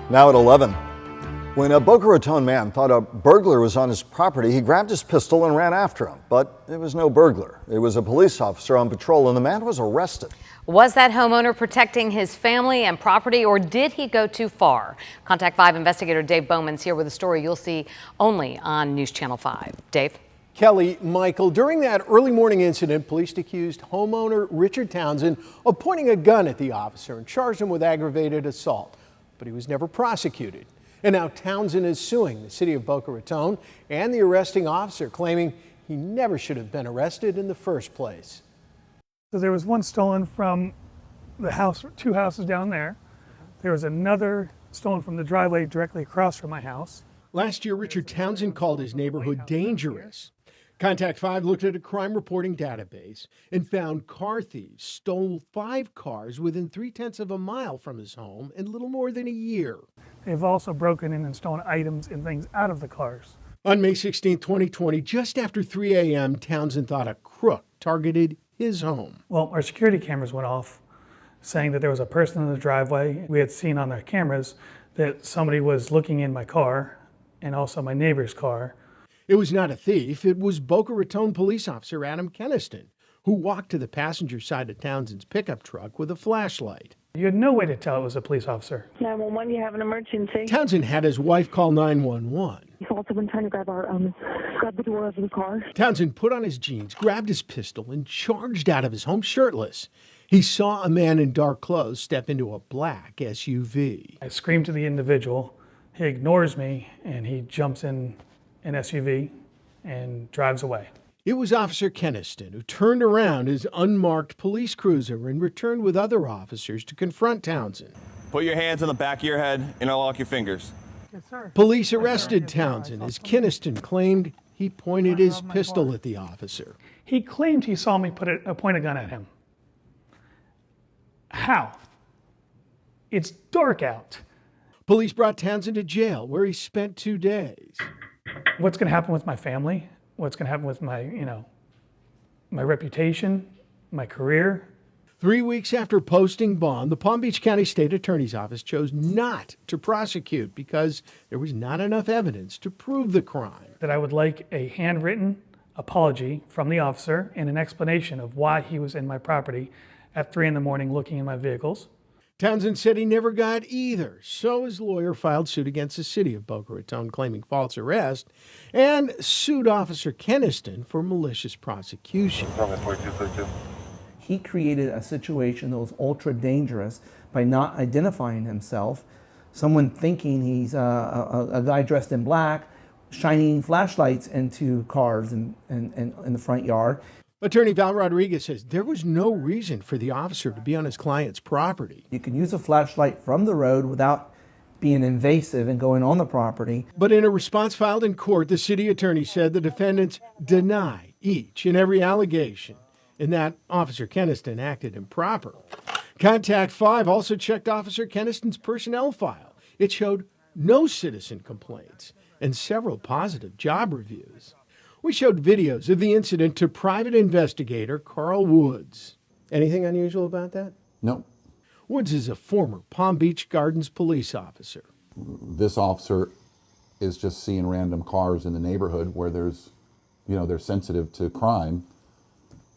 Now at 11. When a Boca Raton man thought a burglar was on his property, he grabbed his pistol and ran after him. But it was no burglar. It was a police officer on patrol, and the man was arrested. Was that homeowner protecting his family and property, or did he go too far? Contact 5 investigator Dave Bowman's here with a story you'll see only on News Channel 5. Dave? Kelly, Michael, during that early morning incident, police accused homeowner Richard Townsend of pointing a gun at the officer and charged him with aggravated assault. But he was never prosecuted. And now Townsend is suing the city of Boca Raton and the arresting officer, claiming he never should have been arrested in the first place. So there was one stolen from the house, 2 houses down there. There was another stolen from the driveway directly across from my house. Last year, Richard Townsend called his neighborhood dangerous. Contact 5 looked at a crime reporting database and found car thieves stole 5 cars within 3/10 of a mile from his home in little more than a year. They've also broken in and stolen items and things out of the cars. On May 16, 2020, just after 3 a.m., Townsend thought a crook targeted his home. Well, our security cameras went off saying that there was a person in the driveway. We had seen on our cameras that somebody was looking in my car and also my neighbor's car. It was not a thief. It was Boca Raton police officer Adam Keniston, who walked to the passenger side of Townsend's pickup truck with a flashlight. You had no way to tell it was a police officer. 911, you have an emergency. Townsend had his wife call 911. He called someone trying to grab the door of the car. Townsend put on his jeans, grabbed his pistol, and charged out of his home shirtless. He saw a man in dark clothes step into a black SUV. I screamed to the individual. He ignores me and he jumps in an SUV and drives away. It was Officer Keniston who turned around his unmarked police cruiser and returned with other officers to confront Townsend. Put your hands on the back of your head and interlock your fingers. Yes, sir. Police arrested Townsend as Keniston claimed he pointed his pistol at the officer. He claimed he saw me point a gun at him. How? It's dark out. Police brought Townsend to jail, where he spent 2 days. What's going to happen with my family? What's going to happen with my, my reputation, my career? 3 weeks after posting bond, the Palm Beach County State Attorney's Office chose not to prosecute because there was not enough evidence to prove the crime. That I would like a handwritten apology from the officer and an explanation of why he was in my property at 3 in the morning looking in my vehicles. Townsend said he never got either, so his lawyer filed suit against the city of Boca Raton claiming false arrest and sued Officer Keniston for malicious prosecution. He created a situation that was ultra dangerous by not identifying himself. Someone thinking he's a guy dressed in black, shining flashlights into cars in the front yard. Attorney Val Rodriguez says there was no reason for the officer to be on his client's property. You can use a flashlight from the road without being invasive and going on the property. But in a response filed in court, the city attorney said the defendants deny each and every allegation and that Officer Keniston acted improper. Contact 5 also checked Officer Keniston's personnel file. It showed no citizen complaints and several positive job reviews. We showed videos of the incident to private investigator Carl Woods. Anything unusual about that? No. Woods is a former Palm Beach Gardens police officer. This officer is just seeing random cars in the neighborhood where they're sensitive to crime,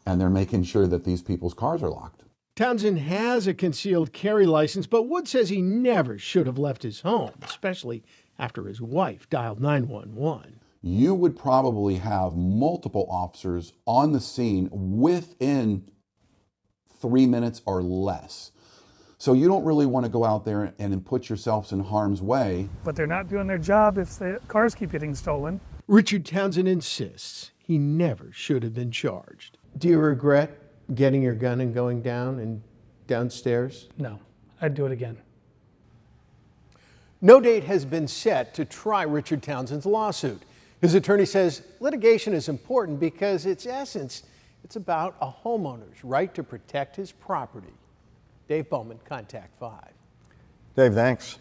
and they're making sure that these people's cars are locked. Townsend has a concealed carry license, but Woods says he never should have left his home, especially after his wife dialed 911. You would probably have multiple officers on the scene within 3 minutes or less. So you don't really want to go out there and put yourselves in harm's way. But they're not doing their job if the cars keep getting stolen. Richard Townsend insists he never should have been charged. Do you regret getting your gun and going downstairs? No, I'd do it again. No date has been set to try Richard Townsend's lawsuit. His attorney says litigation is important because its essence, it's about a homeowner's right to protect his property. Dave Bowman, Contact 5. Dave, thanks.